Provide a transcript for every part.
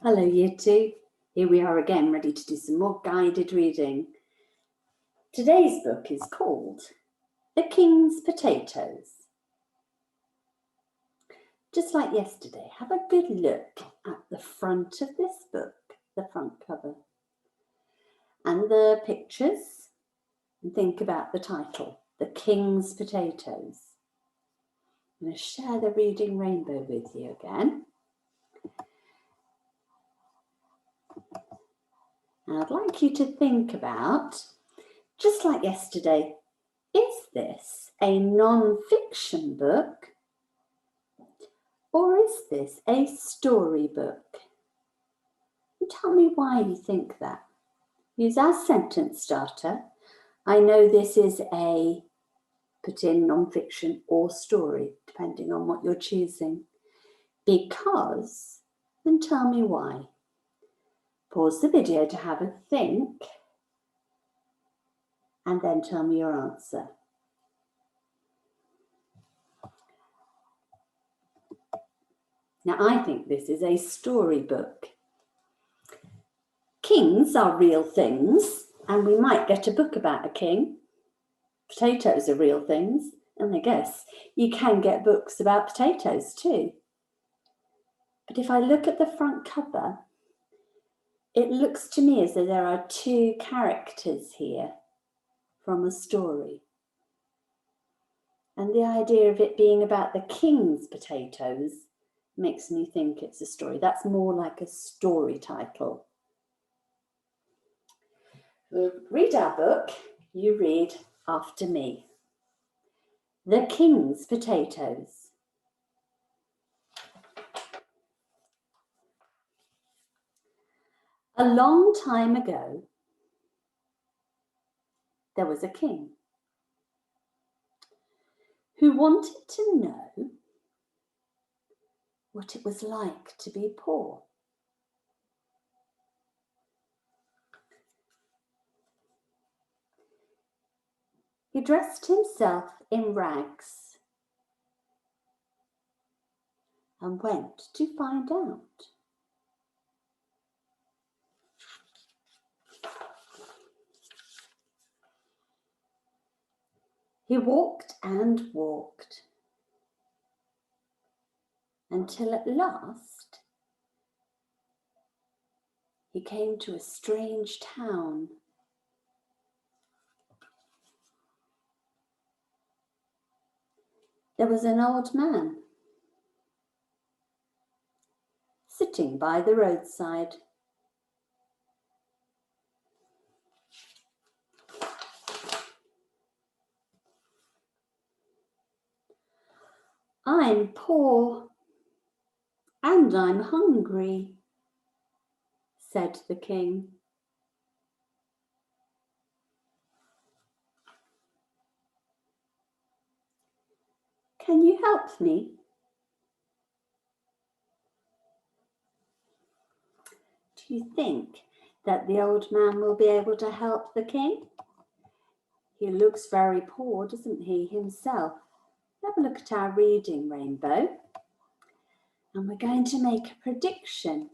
Hello Year 2, here we are again ready to do some more guided reading. Today's book is called The King's Potatoes. Just like yesterday, have a good look at the front of this book, the front cover, and the pictures, and think about the title, The King's Potatoes. I'm going to share the reading rainbow with you again. And I'd like you to think about, just like yesterday, is this a non-fiction book or is this a storybook? And tell me why you think that. Use our sentence starter. I know this is a put in non-fiction or story, depending on what you're choosing. Because, and tell me why. Pause the video to have a think and then tell me your answer. Now, I think this is a storybook. Kings are real things, and we might get a book about a king. Potatoes are real things, and I guess you can get books about potatoes too. But if I look at the front cover, it looks to me as though there are two characters here from a story. And the idea of it being about the king's potatoes makes me think it's a story. That's more like a story title. We'll read our book, you read after me. The King's Potatoes. A long time ago, there was a king who wanted to know what it was like to be poor. He dressed himself in rags and went to find out. He walked and walked until at last he came to a strange town. There was an old man sitting by the roadside. I'm poor and I'm hungry, said the king. Can you help me? Do you think that the old man will be able to help the king? He looks very poor, doesn't he, himself? Have a look at our reading rainbow. And we're going to make a prediction.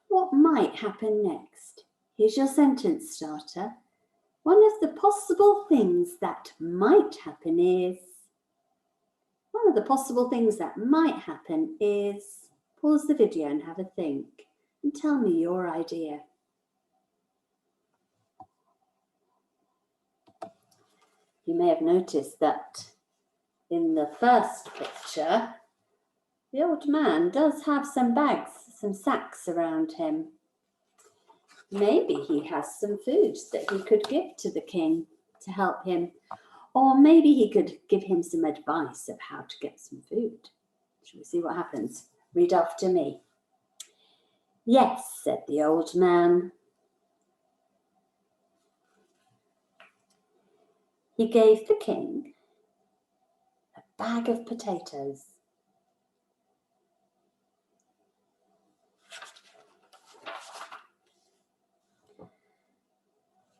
What might happen next? Here's your sentence starter. One of the possible things that might happen is, pause the video and have a think and tell me your idea. You may have noticed that in the first picture, the old man does have some bags, some sacks around him. Maybe he has some food that he could give to the king to help him. Or maybe he could give him some advice of how to get some food. Shall we see what happens? Read after me. Yes, said the old man. He gave the king a bag of potatoes.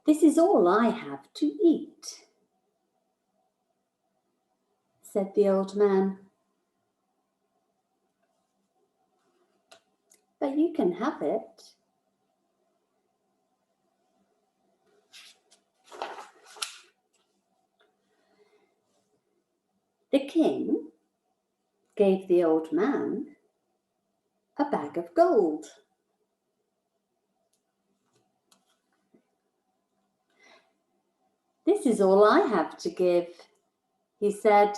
This is all I have to eat, said the old man. but you can have it. The king gave the old man a bag of gold. This is all I have to give, he said,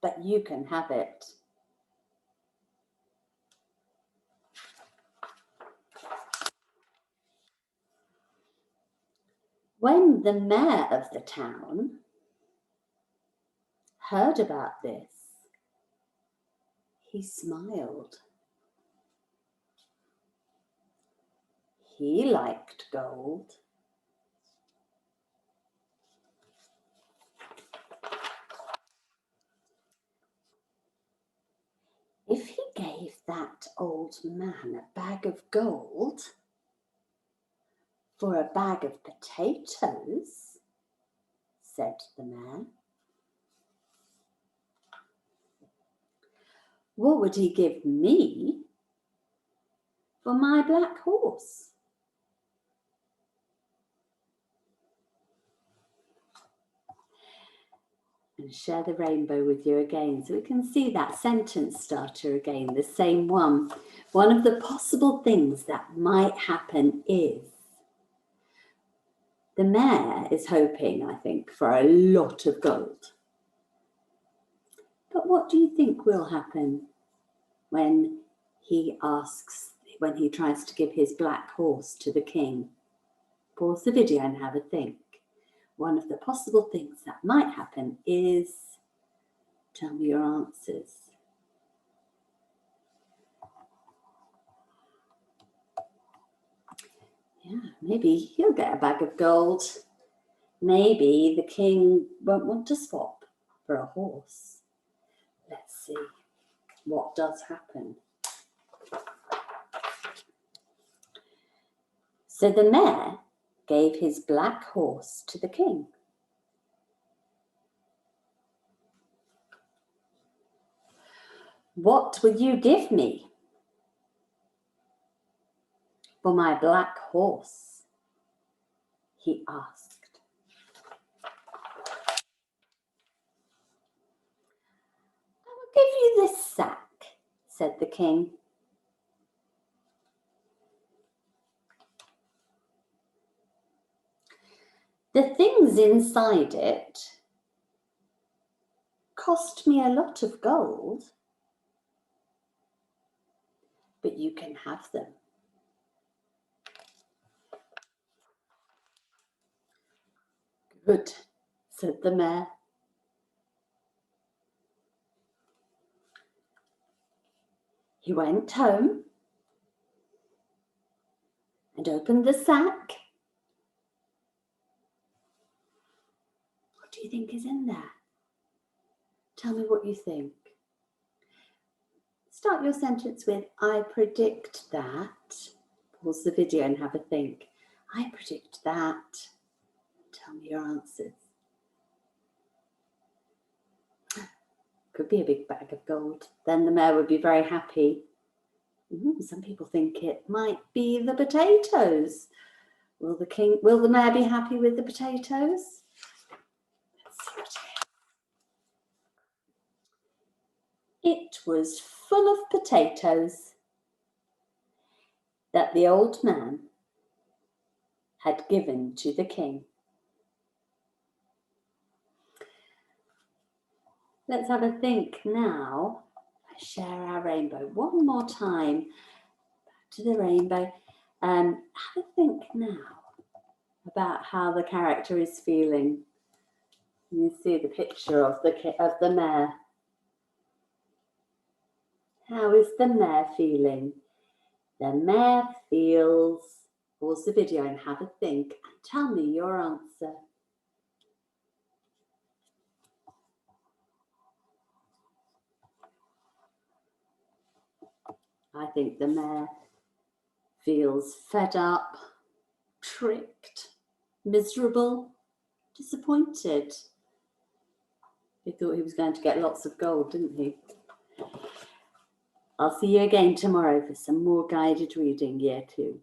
but you can have it. When the mayor of the town heard about this, he smiled. He liked gold. If he gave that old man a bag of gold for a bag of potatoes, said the mayor, what would he give me for my black horse? And share the rainbow with you again so we can see that sentence starter again, the same one. One of the possible things that might happen is the mayor is hoping, I think, for a lot of gold. But what do you think will happen when he tries to give his black horse to the king? Pause the video and have a think. One of the possible things that might happen is, tell me your answers. Yeah, maybe he'll get a bag of gold. Maybe the king won't want to swap for a horse. Let's see what does happen. So the mayor gave his black horse to the king. What will you give me for my black horse? He asked. I will give you this sack, said the king. The things inside it cost me a lot of gold, but you can have them. Good, said the mayor. He went home and opened the sack. What do you think is in there? Tell me what you think. Start your sentence with, I predict that. Pause the video and have a think. I predict that. Tell me your answers. Could be a big bag of gold. Then the mayor would be very happy. Some people think it might be the potatoes. Will the mayor be happy with the potatoes? Let's see what it was full of potatoes that the old man had given to the king. Let's have a think now. Share our rainbow one more time. Back to the rainbow. Have a think now about how the character is feeling. You see the picture of the mayor. How is the mayor feeling? The mayor feels. Pause the video and have a think and tell me your answer. I think the mayor feels fed up, tricked, miserable, disappointed. He thought he was going to get lots of gold, didn't he? I'll see you again tomorrow for some more guided reading, Year 2.